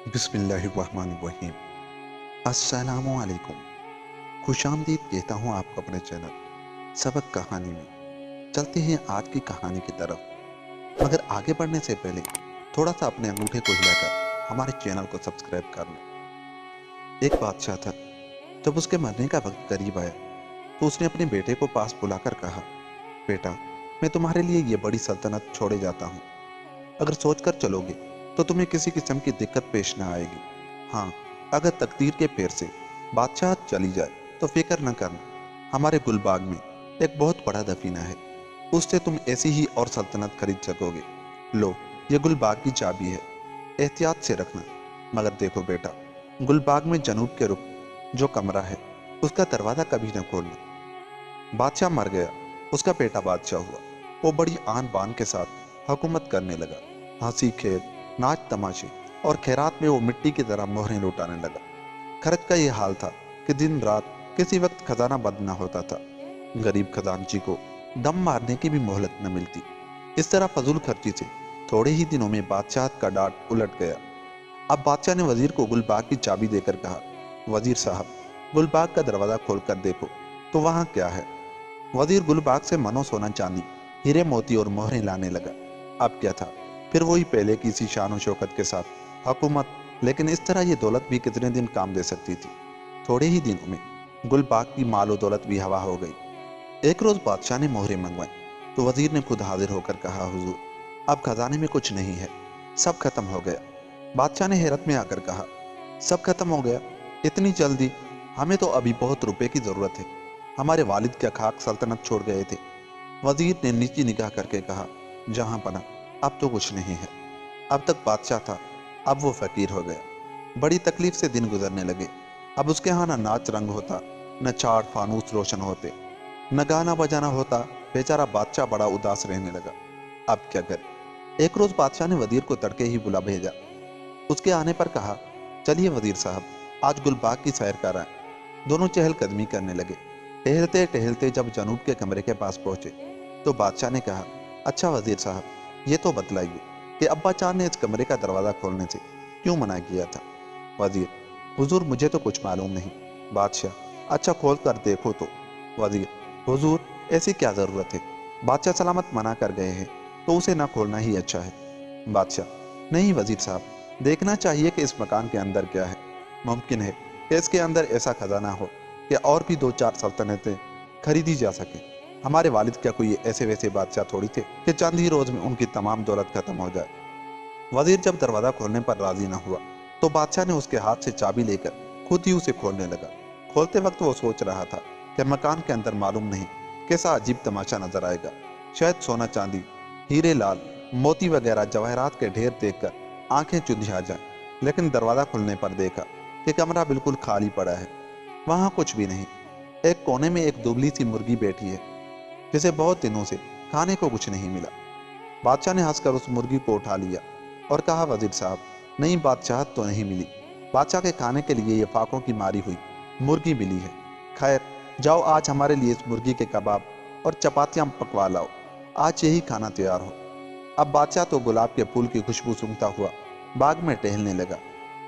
बिस्मिल्लाहिर्रहमानिर्रहीम। अस्सलामु अलैकुम। खुश आमदीद कहता हूँ आपको अपने चैनल सबक कहानी में। चलते हैं आज की कहानी की तरफ, मगर आगे बढ़ने से पहले थोड़ा सा अपने अंगूठे को हिलाकर हमारे चैनल को सब्सक्राइब कर लें। एक बादशाह था। जब उसके मरने का वक्त करीब आया तो उसने अपने बेटे को पास बुलाकर कहा, बेटा, मैं तुम्हारे लिए ये बड़ी सल्तनत छोड़े जाता हूँ। अगर सोचकर चलोगे तो तुम्हें किसी किस्म की दिक्कत पेश न आएगी। हाँ, अगर तकदीर के फेर से बादशाह चली जाए तो फिक्र न करना, हमारे गुलबाग में एक बहुत बड़ा दफीना है, उससे तुम ऐसी ही और सल्तनत खरीद सकोगे। लो, ये गुलबाग की चाबी है, एहतियात से रखना। मगर देखो बेटा, गुलबाग में जनूब के रुख जो कमरा है उसका दरवाज़ा कभी न खोलना। बादशाह मर गया, उसका बेटा बादशाह हुआ। वो बड़ी आन बान के साथ हुकूमत करने लगा। हंसी खेल, नाच तमाशे और खैरात में वो मिट्टी की तरह मोहरें लुटाने लगा। खर्च का ये हाल था कि दिन रात किसी वक्त खजाना बंद न होता था। गरीब खजानची को दम मारने की भी मोहलत न मिलती। इस तरह फजूल खर्ची से थोड़े ही दिनों में बादशाह का डाट उलट गया। अब बादशाह ने वजीर को गुलबाग की चाबी देकर कहा, वजीर साहब, गुलबाग का दरवाज़ा खोलकर देखो तो वहाँ क्या है। वजीर गुलबाग से मनो सोना चांदी, हीरे मोती और मोहरें लाने लगा। अब क्या था, फिर वही पहले की सी शान शौकत के साथ हुकूमत। लेकिन इस तरह ये दौलत भी कितने दिन काम दे सकती थी। थोड़े ही दिनों में गुलबाग की मालो दौलत भी हवा हो गई। एक रोज़ बादशाह ने मोहरें मंगवाई तो वजीर ने खुद हाजिर होकर कहा, हुजूर, अब खजाने में कुछ नहीं है, सब खत्म हो गया। बादशाह ने हैरत में आकर कहा, सब खत्म हो गया? इतनी जल्दी? हमें तो अभी बहुत रुपए की ज़रूरत है। हमारे वालिद क्या खाक सल्तनत छोड़ गए थे। वजीर ने नीची निगाह करके कहा, जहां पना, अब तो कुछ नहीं है। अब तक बादशाह था, अब वो फकीर हो गया। बड़ी तकलीफ से दिन गुजरने लगे। अब उसके यहाँ न नाच रंग होता, न चार फानूस रोशन होते, न गाना बजाना होता। बेचारा बादशाह बड़ा उदास रहने लगा। अब क्या करे। एक रोज बादशाह ने वजीर को तड़के ही बुला भेजा। उसके आने पर कहा, चलिए वजीर साहब, आज गुलबाग की सैर कर आए। दोनों चहलकदमी करने लगे। टहलते टहलते जब जनूब के कमरे के पास पहुंचे तो बादशाह ने कहा, अच्छा वजीर साहब, ये तो बतलाइए कि अब्बा चार ने इस कमरे का दरवाज़ा खोलने से क्यों मना किया था। वजीर, हुजूर, मुझे तो कुछ मालूम नहीं। बादशाह, अच्छा खोल कर देखो तो। वजीर, हुजूर, ऐसी क्या ज़रूरत है, बादशाह सलामत मना कर गए हैं तो उसे ना खोलना ही अच्छा है। बादशाह, नहीं वजीर साहब, देखना चाहिए कि इस मकान के अंदर क्या है। मुमकिन है कि इसके अंदर ऐसा खजाना हो कि और भी दो चार सल्तनतें खरीदी जा सके। हमारे वालिद क्या कोई ऐसे वैसे बादशाह थोड़ी थे कि चंद ही रोज में उनकी तमाम दौलत खत्म हो जाए। वजीर जब दरवाज़ा खोलने पर राजी न हुआ तो बादशाह ने उसके हाथ से चाबी लेकर खुद ही उसे खोलने लगा। खोलते वक्त वो सोच रहा था कि मकान के अंदर मालूम नहीं कैसा अजीब तमाशा नजर आएगा। शायद सोना चांदी, हीरे लाल, मोती वगैरह जवाहरात के ढेर देखकर आंखें चुंधिया जाएं। लेकिन दरवाज़ा खुलने पर देखा कि कमरा बिल्कुल खाली पड़ा है। वहाँ कुछ भी नहीं। एक कोने में एक दुबली सी मुर्गी बैठी है जिसे बहुत दिनों से खाने को कुछ नहीं मिला। बादशाह ने हंसकर उस मुर्गी को उठा लिया और कहा, वजीर साहब, नई बादशाहत तो नहीं मिली, बादशाह के खाने के लिए ये फाकों की मारी हुई मुर्गी मिली है। खैर, जाओ आज हमारे लिए इस मुर्गी के कबाब और चपातियाँ पकवा लाओ, आज यही खाना तैयार हो। अब बादशाह तो गुलाब के फूल की खुशबू सूंघता हुआ बाग में टहलने लगा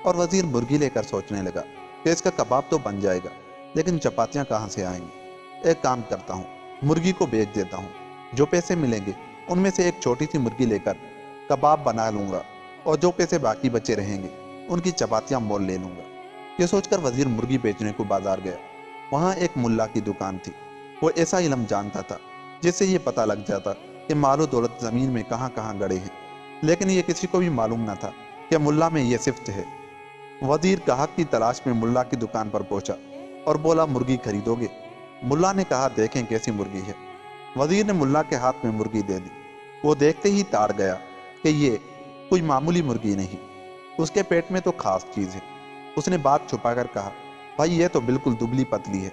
और वजीर मुर्गी लेकर सोचने लगा कि इसका कबाब तो बन जाएगा, लेकिन चपातियाँ कहाँ से आएंगी। एक काम करता हूँ, मुर्गी को बेच देता हूँ, जो पैसे मिलेंगे उनमें से एक छोटी सी मुर्गी लेकर कबाब बना लूँगा और जो पैसे बाकी बचे रहेंगे उनकी चपातियाँ मोल ले लूँगा। ये सोचकर वजीर मुर्गी बेचने को बाजार गया। वहाँ एक मुल्ला की दुकान थी। वो ऐसा इल्म जानता था जिससे ये पता लग जाता कि मालो दौलत ज़मीन में कहाँ कहाँ गड़े हैं, लेकिन ये किसी को भी मालूम न था कि मुल्ला में ये सिफ्त है। वजीर ग्राहक की तलाश में मुल्ला की दुकान पर पहुंचा और बोला, मुर्गी खरीदोगे? मुल्ला ने कहा, देखें कैसी मुर्गी है। वजीर ने मुल्ला के हाथ में मुर्गी दे दी। वो देखते ही ताड़ गया कि ये कोई मामूली मुर्गी नहीं, उसके पेट में तो खास चीज़ है। उसने बात छुपाकर कहा, भाई ये तो बिल्कुल दुबली पतली है।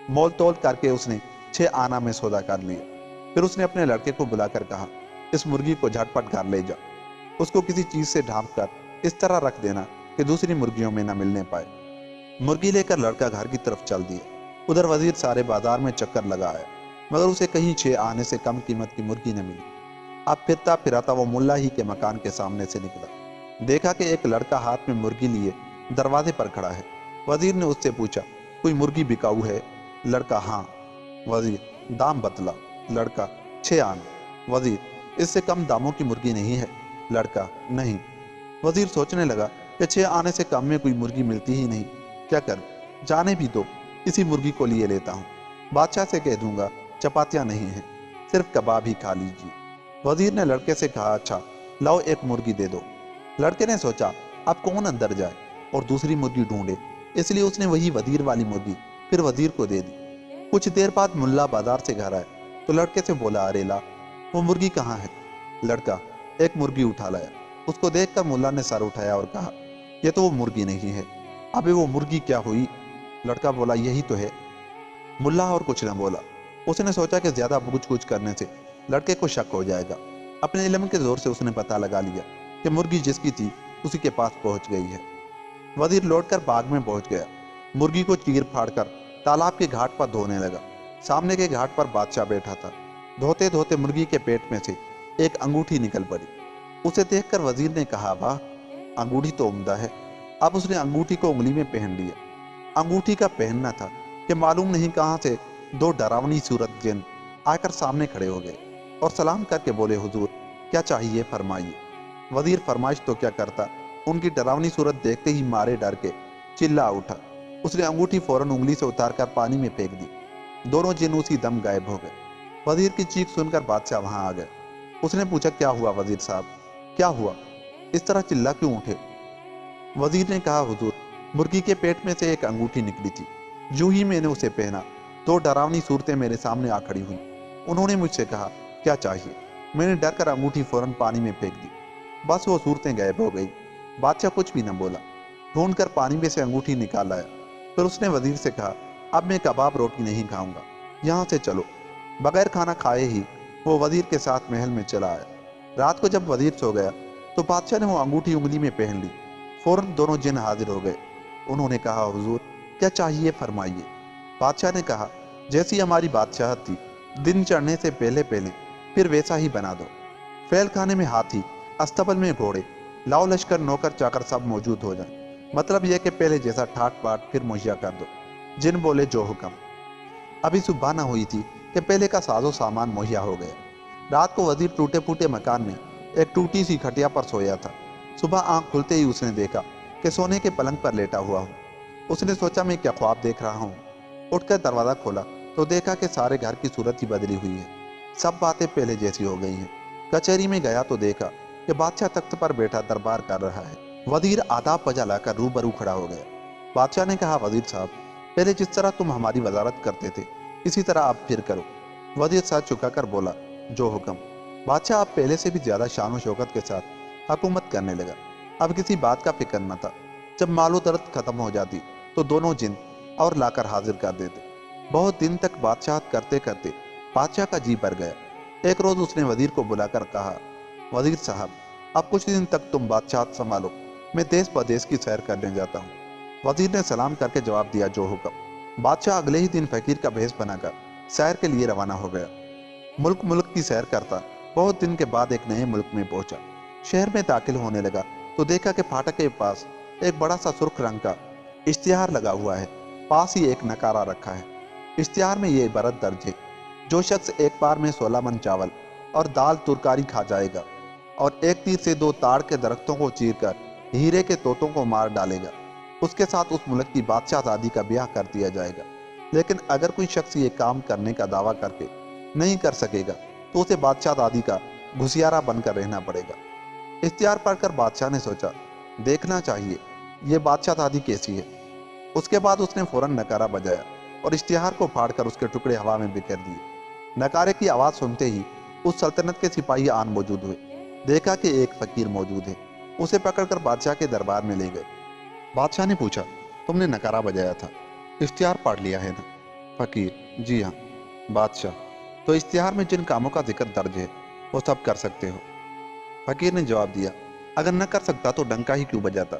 मोल तोल करके उसने 6 आना में सौदा कर लिया। फिर उसने अपने लड़के को बुलाकर कहा, इस मुर्गी को झटपट घर ले जा, उसको किसी चीज़ से ढांप कर इस तरह रख देना कि दूसरी मुर्गियों में न मिलने पाए। मुर्गी लेकर लड़का घर की तरफ चल दिया। उधर वजीर सारे बाजार में चक्कर लगा आया, मगर उसे कहीं 6 आने से कम कीमत की मुर्गी न मिली। अब फिरता फिराता वो मुल्ला ही के मकान के सामने से निकला। देखा कि एक लड़का हाथ में मुर्गी लिए दरवाजे पर खड़ा है। वजीर ने उससे पूछा, कोई मुर्गी बिकाऊ है? लड़का, हाँ। वजीर, दाम बतला। लड़का, 6 आना। वजीर, इससे कम दामों की मुर्गी नहीं है? लड़का, नहीं। वजीर सोचने लगा कि 6 आने से कम में कोई मुर्गी मिलती ही नहीं, क्या करूं? जाने भी दो, इसी मुर्गी को लिए लेता हूँ। बादशाह से कह दूंगा चपातियाँ नहीं हैं, सिर्फ कबाब ही खा लीजिए। वजीर ने लड़के से कहा, अच्छा लाओ एक मुर्गी दे दो। लड़के ने सोचा अब कौन अंदर जाए और दूसरी मुर्गी ढूंढे, इसलिए उसने वही वजीर वाली मुर्गी फिर वजीर को दे दी। कुछ देर बाद मुल्ला बाजार से घर आए तो लड़के से बोला, अरे ला, वो मुर्गी कहाँ है? लड़का, एक मुर्गी उठा लाया। उसको देखकर मुल्ला ने सर उठाया और कहा, यह तो वो मुर्गी नहीं है। अबे वो मुर्गी क्या हुई? लड़का बोला, यही तो है। मुल्ला और कुछ न बोला। उसने सोचा कि ज्यादा पूछ-कुछ करने से लड़के को शक हो जाएगा। अपने इल्म के जोर से उसने पता लगा लिया कि मुर्गी जिसकी थी उसी के पास पहुंच गई है। वजीर लौटकर बाग में पहुंच गया। मुर्गी को चीर फाड़ कर तालाब के घाट पर धोने लगा। सामने के घाट पर बादशाह बैठा था। धोते धोते मुर्गी के पेट में से एक अंगूठी निकल पड़ी। उसे देखकर वजीर ने कहा, वाह, अंगूठी तो उम्दा है। अब उसने अंगूठी को उंगली में पहन लिया। अंगूठी का पहनना था कि मालूम नहीं कहां से 2 डरावनी सूरत जिन आकर सामने खड़े हो गए और सलाम करके बोले, हुजूर क्या चाहिए फरमाइए। वजीर फरमाइश तो क्या करता, उनकी डरावनी सूरत देखते ही मारे डर के चिल्ला उठा। उसने अंगूठी फौरन उंगली से उतारकर पानी में फेंक दी। दोनों जिन उसी दम गायब हो गए। वजीर की चीख सुनकर बादशाह वहां आ गए। उसने पूछा, क्या हुआ वजीर साहब, क्या हुआ, इस तरह चिल्ला क्यों उठे? वजीर ने कहा, हुजूर मुर्गी के पेट में से एक अंगूठी निकली थी। यूं ही मैंने उसे पहना, 2 डरावनी सूरतें मेरे सामने आ खड़ी हुई। उन्होंने मुझसे कहा, क्या चाहिए? मैंने डर कर अंगूठी फौरन पानी में फेंक दी। बस वो सूरतें गायब हो गई। बादशाह कुछ भी न बोला। ढूंढ कर पानी में से अंगूठी निकाल लाया। फिर उसने वजीर से कहा, अब मैं कबाब रोटी नहीं खाऊंगा, यहाँ से चलो। बगैर खाना खाए ही वो वजीर के साथ महल में चला आया। रात को जब वजीर सो गया तो बादशाह ने वो अंगूठी उंगली में पहन ली। फौरन दोनों जिन हाजिर हो गए। उन्होंने कहा, हुजूर क्या चाहिए फरमाइए। बादशाह ने कहा, जैसी हमारी बादशाहत थी, दिन चढ़ने से पहले पहले फिर वैसा ही बना दो। फैल खाने में हाथी, अस्तबल में घोड़े, लाओ लश्कर, नौकर चाकर सब मौजूद हो जाए। मतलब यह कि पहले जैसा ठाट बाट फिर मुहैया कर दो। जिन बोले, जो हुक्म। अभी सुबह न हुई थी कि पहले का साजो सामान मुहैया हो गया। रात को वजीर टूटे फूटे मकान में एक टूटी सी खटिया पर सोया था। सुबह आंख खुलते ही उसने देखा कि सोने के पलंग पर लेटा हुआ हूँ। उसने सोचा, मैं क्या ख्वाब देख रहा हूँ। उठकर दरवाजा खोला तो देखा कि सारे घर की सूरत ही बदली हुई है। सब बातें पहले जैसी हो गई हैं। कचहरी में गया तो देखा कि बादशाह तख्त पर बैठा दरबार कर रहा है। वजीर आदाब बजा लाकर रूबरू खड़ा हो गया। बादशाह ने कहा, वजीर साहब, पहले जिस तरह तुम हमारी वजारत करते थे इसी तरह आप फिर करो। वजीर सर झुकाकर बोला, जो हुक्म। बादशाह अब पहले से भी ज्यादा शान शौकत के साथ हुकूमत करने लगा। अब किसी बात का फिक्र न था। जब मालो दर्द खत्म हो जाती तो दोनों जिन और लाकर हाजिर कर देते। बहुत दिन तक बादशाहत करते करते बादशाह का जी भर गया। एक रोज उसने वजीर को बुलाकर कहा, वजीर साहब, अब कुछ दिन तक तुम बादशाहत संभालो, मैं देश प्रदेश की सैर करने जाता हूँ। वजीर ने सलाम करके जवाब दिया, जो हुक्म। बादशाह अगले ही दिन फकीर का भेष बनाकर सैर के लिए रवाना हो गया। मुल्क मुल्क की सैर करता बहुत दिन के बाद एक नए मुल्क में पहुंचा। शहर में दाखिल होने लगा तो देखा कि फाटक के पास एक बड़ा सा सुर्ख रंग का इश्तिहार लगा हुआ है। पास ही एक नकारा रखा है। इश्तिहार में ये इबारत दर्ज है, जो शख्स एक बार में 16 मन चावल और दाल तुरकारी खा जाएगा और एक तीर से 2 ताड़ के दरख्तों को चीरकर हीरे के तोतों को मार डालेगा, उसके साथ उस मुल्क की बादशाहजादी का ब्याह कर दिया जाएगा। लेकिन अगर कोई शख्स ये काम करने का दावा करके नहीं कर सकेगा तो उसे बादशाहजादी का घुसियारा बनकर रहना पड़ेगा। इश्तिहार पढ़कर बादशाह ने सोचा, देखना चाहिए ये बादशाहजादी कैसी है। उसके बाद उसने फौरन नकारा बजाया और इश्तिहार को फाड़कर उसके टुकड़े हवा में बिखेर दिए। नकारे की आवाज़ सुनते ही उस सल्तनत के सिपाही आन मौजूद हुए। देखा कि एक फकीर मौजूद है। उसे पकड़कर बादशाह के दरबार में ले गए। बादशाह ने पूछा, तुमने नकारा बजाया था, इश्तिहार पढ़ लिया है ना? फकीर, जी हाँ। बादशाह, तो इश्तिहार में जिन कामों का जिक्र दर्ज है वो सब कर सकते हो? फकीर ने जवाब दिया, अगर न कर सकता तो डंका ही क्यों बजाता?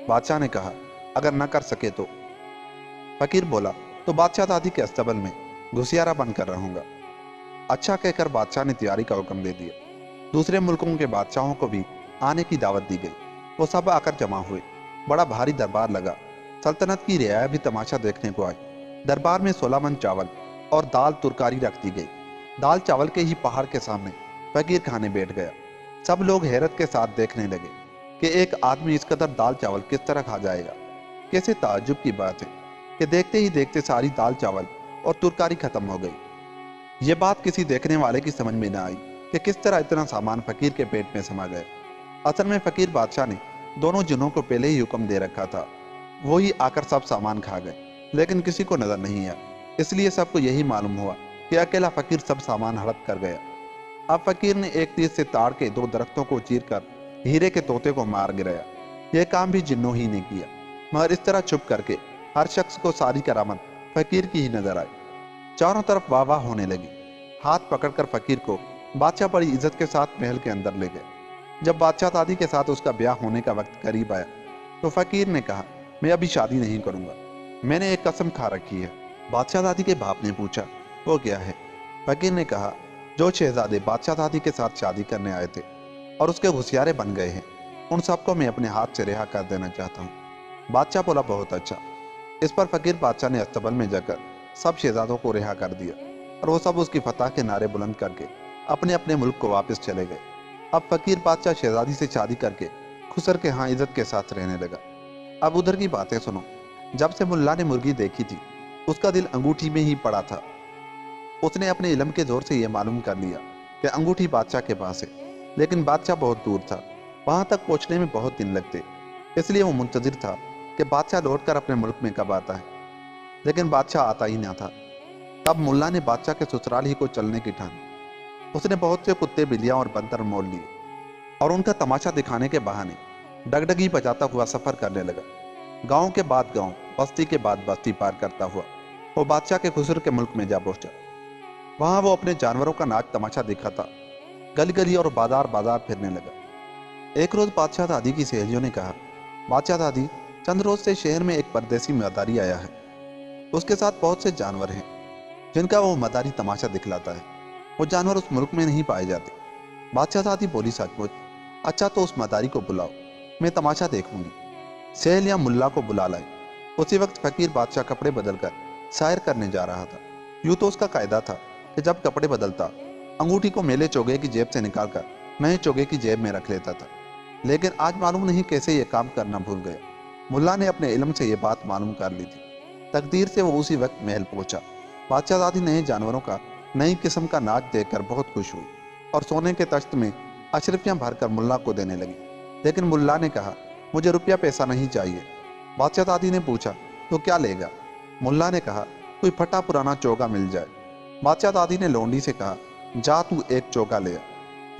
बादशाह ने कहा, अगर न कर सके तो? फकीर बोला, तो बादशाहजादी के अस्तबल में घुसियारा बनकर रहूंगा। अच्छा कहकर बादशाह ने तैयारी का हुक्म दे दिया। दूसरे मुल्कों के बादशाहों को भी आने की दावत दी गई। वो सब आकर जमा हुए। बड़ा भारी दरबार लगा। सल्तनत की रियाया भी तमाशा देखने को आई। दरबार में 16 मन चावल और दाल तुरकारी रख दी गई। दाल चावल के ही पहाड़ के सामने फकीर खाने बैठ गया। सब लोग हैरत के साथ देखने लगे कि एक आदमी इस कदर दाल चावल किस तरह खा जाएगा। कैसे ताज्जुब की बात है कि देखते ही देखते सारी दाल चावल और तुरकारी खत्म हो गई। ये बात किसी देखने वाले की समझ में न आई कि किस तरह इतना सामान फकीर के पेट में समा गया। असल में फकीर बादशाह ने दोनों जिनों को पहले ही हुक्म दे रखा था। वो ही आकर सब सामान खा गए, लेकिन किसी को नजर नहीं आया। इसलिए सबको यही मालूम हुआ कि अकेला फकीर सब सामान हड़प कर गया। अब फकीर ने एक तीर से ताड़ के 2 दरख्तों को चीर कर हीरे के तोते को मार गिराया। यह काम भी जिन्नों ही ने किया, मगर इस तरह छुप करके हर शख्स को सारी करामत फकीर की ही नजर आई। चारों तरफ वाह वाह होने लगी। हाथ पकड़कर फकीर को बादशाह बड़ी इज्जत के साथ महल के अंदर ले गए। जब बादशाह दादी के साथ उसका ब्याह होने का वक्त करीब आया तो फकीर ने कहा, मैं अभी शादी नहीं करूंगा, मैंने एक कसम खा रखी है। बादशाह दादी के बाप ने पूछा, वो क्या है? फकीर ने कहा, जो शहजादे बादशाह दादी के साथ शादी करने आए थे और उसके घुसियारे बन गए हैं, उन सबको मैं अपने हाथ से रिहा कर देना चाहता हूँ। बादशाह बोला, बहुत अच्छा। इस पर फकीर बादशाह ने अस्तबल में जाकर सब शहजादों को रिहा कर दिया और वो सब उसकी फतह के नारे बुलंद करके अपने अपने मुल्क को वापस चले गए। अब फकीर बादशाह शहजादी से शादी करके खुसर के यहाँ इज्जत के साथ रहने लगा। अब उधर की बातें सुनो। जब से मुल्ला ने मुर्गी देखी थी, उसका दिल अंगूठी में ही पड़ा था। उसने अपने इल्म के जोर से यह मालूम कर लिया कि अंगूठी बादशाह के पास है, लेकिन बादशाह बहुत दूर था, वहां तक पहुंचने में बहुत दिन लगते। इसलिए वो मुंतजिर था कि बादशाह लौटकर अपने मुल्क में कब आता है, लेकिन बादशाह आता ही ना था। तब मुल्ला ने बादशाह के ससुराल ही को चलने की ठानी। उसने बहुत से कुत्ते, बिल्लियां और बंदर मोल लिए और उनका तमाशा दिखाने के बहाने डगडगी बजाता हुआ सफर करने लगा। गांव के बाद गांव, बस्ती के बाद बस्ती पार करता हुआ वो बादशाह के खुसर के मुल्क में जा पहुंचा। वहां वो अपने जानवरों का नाच तमाशा दिखाता गली गली और बाजार बाजार फिरने लगा। एक रोज बादशाह दादी की सहेलियों ने कहा, बादशाह दादी, चंद रोज से शहर में एक परदेसी मदारी आया है। उसके साथ बहुत से जानवर हैं जिनका वो मदारी तमाशा दिखलाता है। वो जानवर उस मुल्क में नहीं पाए जाते। बादशाह दादी बोली, सचमुच? अच्छा, तो उस मदारी को बुलाओ, मैं तमाशा देखूंगी। सहेलियां मुल्ला को बुला लाई। उसी वक्त फकीर बादशाह कपड़े बदलकर शायर करने जा रहा था। यूं तो उसका कायदा था कि जब कपड़े बदलता अंगूठी को मेले चोगे की जेब से निकालकर नए चोगे की जेब में रख लेता था, लेकिन आज मालूम नहीं कैसे ये काम करना भूल गया। मुल्ला ने अपने इल्म से ये बात मालूम कर ली थी। तकदीर से वो उसी वक्त महल पहुंचा। बादशाह दादी नए जानवरों का नई किस्म का नाच देखकर बहुत खुश हुई और सोने के तख्त में अशरफियां भरकर मुल्ला को देने लगी। लेकिन मुल्ला ने कहा, मुझे रुपया पैसा नहीं चाहिए। बादशाह दादी ने पूछा, तो क्या लेगा? मुल्ला ने कहा, कोई फटा पुराना चोगा मिल जाए। बादशाह दादी ने लौंडी से कहा, जा तू एक चोगा ले आ।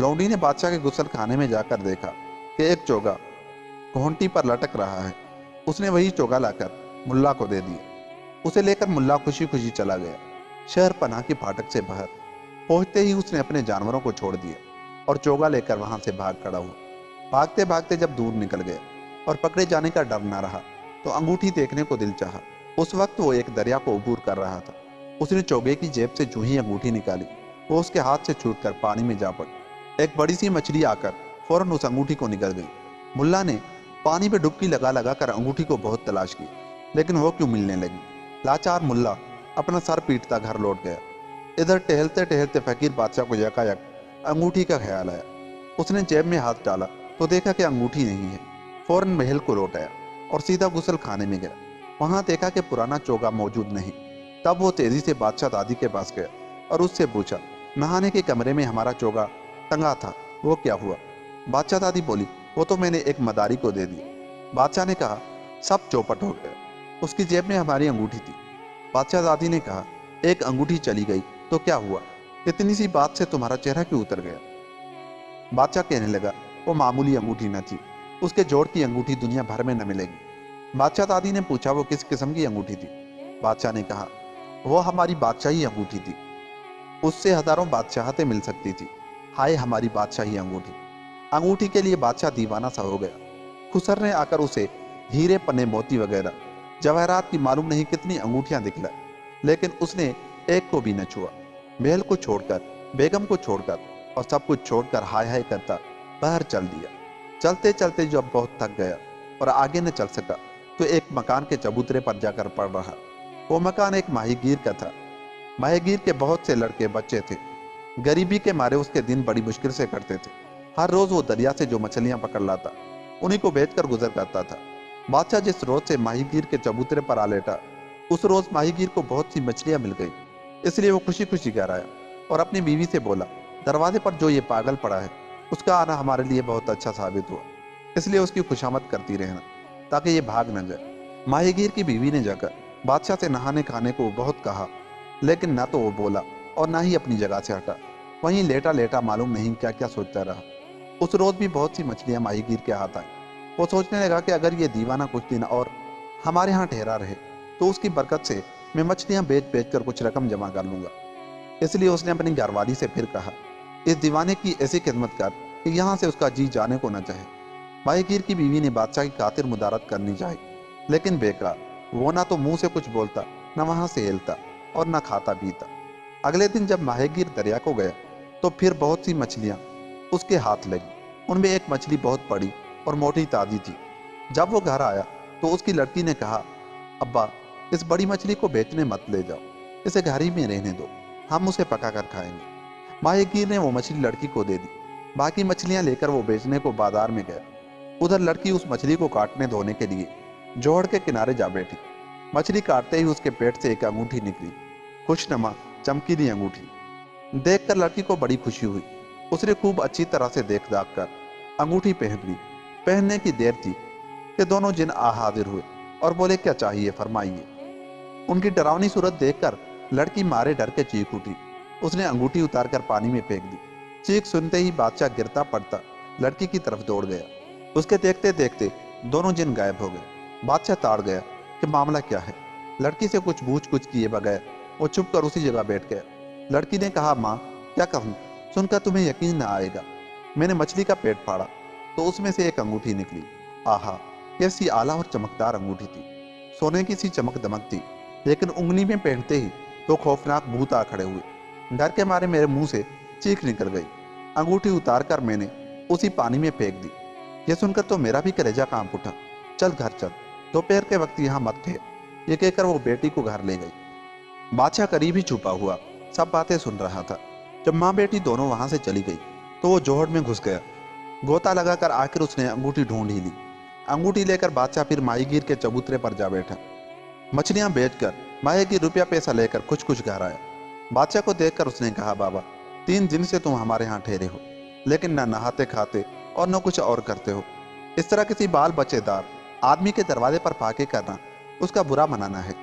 लौंडी ने बादशाह के गुसल खाने में जाकर देखा कि एक चोगा घोंटी पर लटक रहा है। उसने वही चोगा लाकर मुल्ला को दे दिया। उसे लेकर मुल्ला खुशी खुशी चला गया। शहर पनाह की फाटक से बाहर पहुंचते ही उसने अपने जानवरों को छोड़ दिया और चोगा लेकर वहां से भाग खड़ा हुआ। भागते भागते जब दूर निकल गया और पकड़े जाने का डर न रहा तो अंगूठी देखने को दिल चाहा। उस वक्त वो एक दरिया को अबूर कर रहा था। उसने चोगे की जेब से जूं ही अंगूठी निकाली, वो उसके हाथ से छूटकर पानी में जा पड़ी। एक बड़ी सी मछली आकर फौरन उस अंगूठी को निकल गई। मुल्ला ने पानी में डुबकी लगा लगा कर अंगूठी को बहुत तलाश की, लेकिन वो क्यों मिलने लगी। लाचार मुल्ला अपना सर पीटता घर लौट गया। इधर टहलते टहलते फकीर बादशाह को यकायक अंगूठी का ख्याल आया। उसने जेब में हाथ डाला तो देखा कि अंगूठी नहीं है। फौरन महल को लौट आया और सीधा गुसल खाने में गया। वहां देखा कि पुराना चोगा मौजूद नहीं। तब वो तेजी से बादशाह दादी के पास गया और उससे पूछा, नहाने के कमरे में हमारा चोगा टंगा था, वो क्या हुआ? बादशाह दादी बोली, वो तो मैंने एक मदारी को दे दिया। बादशाह ने कहा, सब चौपट हो गया, उसकी जेब में हमारी अंगूठी थी। बादशाह दादी ने कहा, एक अंगूठी चली गई तो क्या हुआ? इतनी सी बात से तुम्हारा चेहरा क्यों उतर गया? बादशाह कहने लगा, वो मामूली अंगूठी न थी, उसके जोड़ की अंगूठी दुनिया भर में न मिलेगी। बादशाह दादी ने पूछा, वो किस किस्म की अंगूठी थी? बादशाह ने कहा, वो हमारी बादशाही अंगूठी थी, उससे हजारों बादशाहतें मिल सकती थी। हाय हमारी बादशाही अंगूठी। अंगूठी के लिए बादशाह दीवाना सा हो गया। खुसर ने आकर उसे हीरे, पन्ने, मोती वगैरह जवाहरात की मालूम नहीं कितनी अंगूठियां दिखलाई, लेकिन उसने एक को भी न छुआ। महल को छोड़कर, बेगम को छोड़कर और सब कुछ छोड़कर हाय हाय करता बाहर चल दिया। चलते चलते जब बहुत थक गया और आगे न चल सका तो एक मकान के चबूतरे पर जाकर पड़ रहा। वो मकान एक माहीगीर का था। माहीगीर के बहुत से लड़के बच्चे थे। गरीबी के मारे उसके दिन बड़ी मुश्किल से कटते थे। हर रोज वो दरिया से जो मछलियां पकड़ लाता उन्हीं को बेचकर गुजर करता था। बादशाह जिस रोज से माहीगीर के चबूतरे पर आ लेटा उस रोज माहीगीर को बहुत सी मछलियां मिल गई। इसलिए वो खुशी खुशी घर आया और अपनी बीवी से बोला, दरवाजे पर जो ये पागल पड़ा है उसका आना हमारे लिए बहुत अच्छा साबित हुआ, इसलिए उसकी खुशामद करती रहना ताकि ये भाग न जाए। माहीगीर की बीवी ने जाकर बादशाह से नहाने खाने को बहुत कहा, लेकिन ना तो वो बोला और ना ही अपनी जगह से हटा। वहीं लेटा लेटा मालूम नहीं क्या क्या सोचता रहा। उस रोज भी बहुत सी मछलियां माहीगीर के हाथ आई। वो सोचने लगा कि अगर ये दीवाना कुछ दिन और हमारे यहाँ ठहरा रहे तो उसकी बरकत से मैं मछलियां बेच बेच कर कुछ रकम जमा कर लूंगा। इसलिए उसने अपनी घरवाली से फिर कहा, इस दीवाने की ऐसी खिदमत कर कि यहाँ से उसका जी जाने को न चाहे। माहीगीर की बीवी ने बादशाह की खातिर मुदारत करनी चाहिए, लेकिन बेकार। वो ना तो मुंह से कुछ बोलता, न वहां से हिलता और न खाता पीता। अगले दिन जब माहीगीर दरिया को गया तो फिर बहुत सी मछलियां उसके हाथ लगी। उनमें एक मछली बहुत बड़ी और मोटी ताजी थी। जब वो घर आया तो उसकी लड़की ने कहा, अब्बा, इस बड़ी मछली को बेचने मत ले जाओ, इसे घर ही में रहने दो, हम उसे पका कर खाएंगे। माहीगीर ने वो मछली लड़की को दे दी। बाकी मछलियां लेकर वो बेचने को बाजार में गया। उधर लड़की उस मछली को काटने धोने के लिए जोहड़ के किनारे जा बैठी। मछली काटते ही उसके पेट से एक अंगूठी निकली, खुशनुमा चमकीली अंगूठी। देखकर लड़की को बड़ी खुशी हुई। उसने खूब अच्छी तरह से देख दाख कर अंगूठी पहन ली। पहनने की देर थी कि दोनों जिन आ हाजिर हुए और बोले, क्या चाहिए फरमाइए। उनकी डरावनी सूरत देखकर लड़की मारे डर के चीख उठी। उसने अंगूठी उतारकर पानी में फेंक दी। चीख सुनते ही बादशाह गिरता पड़ता लड़की की तरफ दौड़ गया। उसके देखते देखते दोनों जिन गायब हो गए। बादशाह ताड़ गया कि मामला क्या है। लड़की से कुछ पूछ कुछ किए बगैर वो चुप कर उसी जगह बैठ गया। लड़की ने कहा, माँ, क्या कहूँ, सुनकर तुम्हें यकीन न आएगा। मैंने मछली का पेट फाड़ा तो उसमें से एक अंगूठी निकली। आहा, कैसी आला और चमकदार अंगूठी थी। सोने की सी चमक दमक थी, लेकिन उंगली में पहनते ही तो खौफनाक भूत आ खड़े हुए। डर के मारे मेरे मुंह से चीख निकल गई। अंगूठी उतार कर मैंने उसी पानी में फेंक दी। ये सुनकर तो मेरा भी कलेजा कांप उठा। चल घर चल, दोपहर के वक्त यहाँ मत ठहर, ये कहकर वो बेटी को घर ले गई। बादशाह करीब ही छुपा हुआ सब बातें सुन रहा था। जब माँ बेटी दोनों वहां से चली गई तो वो जोहड़ में घुस गया। गोता लगाकर आखिर उसने अंगूठी ढूंढ ही ली। अंगूठी लेकर बादशाह फिर माहीगीर के चबूतरे पर जा बैठा। मछलियां बेचकर माहीगीर रुपया पैसा लेकर कुछ कुछ घर आया। बादशाह को देखकर उसने कहा, बाबा, 3 दिन से तुम हमारे यहाँ ठहरे हो, लेकिन न नहाते खाते और न कुछ और करते हो। इस तरह किसी बाल बच्चेदार आदमी के दरवाजे पर फाके करना उसका बुरा मनाना है,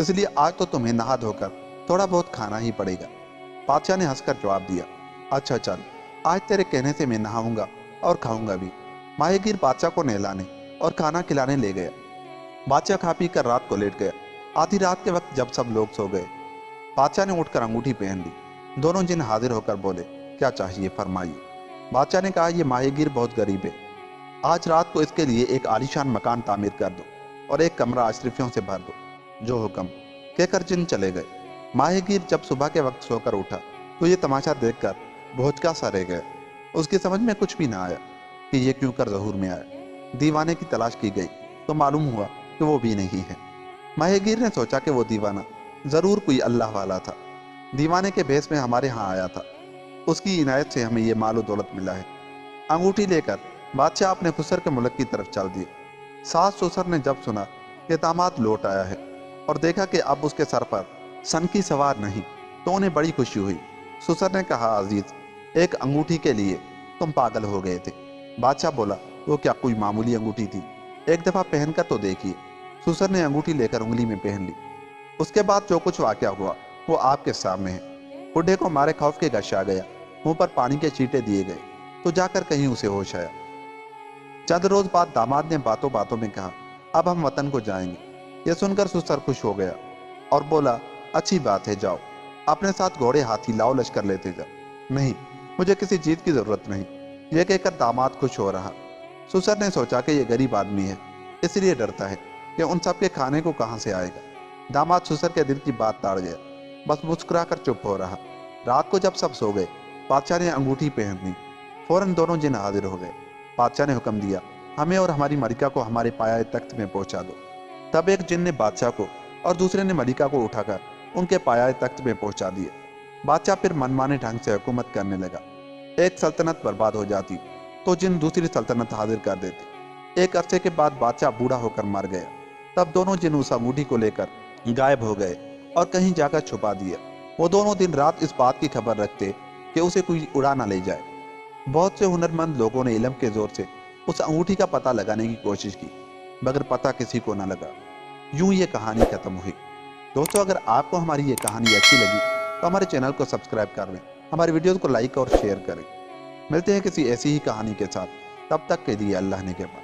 इसलिए आज तो तुम्हें नहा धोकर थोड़ा बहुत खाना ही पड़ेगा। बादशाह ने हंसकर जवाब दिया, अच्छा चल, आज तेरे कहने से मैं नहाऊंगा और खाऊंगा भी। माहीगीर बादशाह को नहलाने और खाना खिलाने ले गया। बादशाह खा पी कर रात को लेट गया। आधी रात के वक्त जब सब लोग सो गए, बादशाह ने उठकर अंगूठी पहन ली। दोनों जिन हाजिर होकर बोले, क्या चाहिए फरमाइए। बादशाह ने कहा, यह माहीगीर बहुत गरीब है, आज रात को इसके लिए एक आलीशान मकान तामीर कर दो और एक कमरा अशरफियों से भर दो। जो हुक्म, कहकर जिन चले गए। माहीगीर जब सुबह के वक्त सोकर उठा तो ये तमाशा देखकर भौचका सा रह गया। उसकी समझ में कुछ भी ना आया कि ये क्यों कर ज़हूर में आया। दीवाने की तलाश की गई तो मालूम हुआ कि वो भी नहीं है। माहीगीर ने सोचा कि वो दीवाना जरूर कोई अल्लाह वाला था, दीवाने के भेस में हमारे यहाँ आया था। उसकी इनायत से हमें ये मालो दौलत मिला है। अंगूठी लेकर बादशाह अपने खुसर के मुल्क की तरफ चल दिए। सास ससुर ने जब सुना कि दामाद लौट आया है और देखा कि अब उसके सर पर सन की सवार नहीं, तो उन्हें बड़ी खुशी हुई। ससुर ने कहा, अजीज, एक अंगूठी के लिए तुम पागल हो गए थे। बादशाह बोला, वो क्या कोई मामूली अंगूठी थी, एक दफा पहनकर तो देखिए। ससुर ने अंगूठी लेकर उंगली में पहन ली। उसके बाद जो कुछ वाकया हुआ वो आपके सामने है। बुढ़े को मारे खौफ के गश आ गया, मुंह पर पानी के छींटे दिए गए तो जाकर कहीं उसे होश आया। चंद रोज बाद दामाद ने बातों बातों में कहा, अब हम वतन को जाएंगे। यह सुनकर ससुर खुश हो गया और बोला, अच्छी बात है, जाओ, अपने साथ घोड़े हाथी लाओ, लश्कर लेते जाओ। नहीं, मुझे किसी चीज की जरूरत नहीं, यह कहकर दामाद खुश हो रहा। ससुर ने सोचा कि यह गरीब आदमी है, इसलिए डरता है कि उन सब के खाने को कहां से आएगा। दामाद ससुर के दिल की बात ताड़ गया, बस मुस्कुराकर चुप हो रहा। रात को जब सब सो गए, बादशाह ने अंगूठी पहन ली। फौरन दोनों जिन हाजिर हो गए। बादशाह ने हुक्म दिया, हमें और हमारी मलिका को हमारे पाया तख्त में पहुंचा दो। तब एक जिन ने बादशाह को और दूसरे ने मलिका को उठाकर उनके पाया तख्त में पहुंचा दिया। बादशाह फिर मनमाने ढंग से हुकूमत करने लगा। एक सल्तनत बर्बाद हो जाती तो जिन दूसरी सल्तनत हाजिर कर देते। एक अरसे के बाद बादशाह बूढ़ा होकर मर गया। तब दोनों जिन उस अंगूठी को लेकर गायब हो गए और कहीं जाकर छुपा दिया। वो दोनों दिन रात इस बात की खबर रखते कि उसे कोई उड़ा ना ले जाए। बहुत से हुनरमंद लोगों ने इल्म के जोर से उस अंगूठी का पता लगाने की कोशिश की, मगर पता किसी को न लगा। यूं ये कहानी खत्म हुई। दोस्तों, अगर आपको हमारी ये कहानी अच्छी लगी तो हमारे चैनल को सब्सक्राइब कर लें, हमारे वीडियोस को लाइक और शेयर करें। मिलते हैं किसी ऐसी ही कहानी के साथ, तब तक के लिए अल्लाह ने के बाद।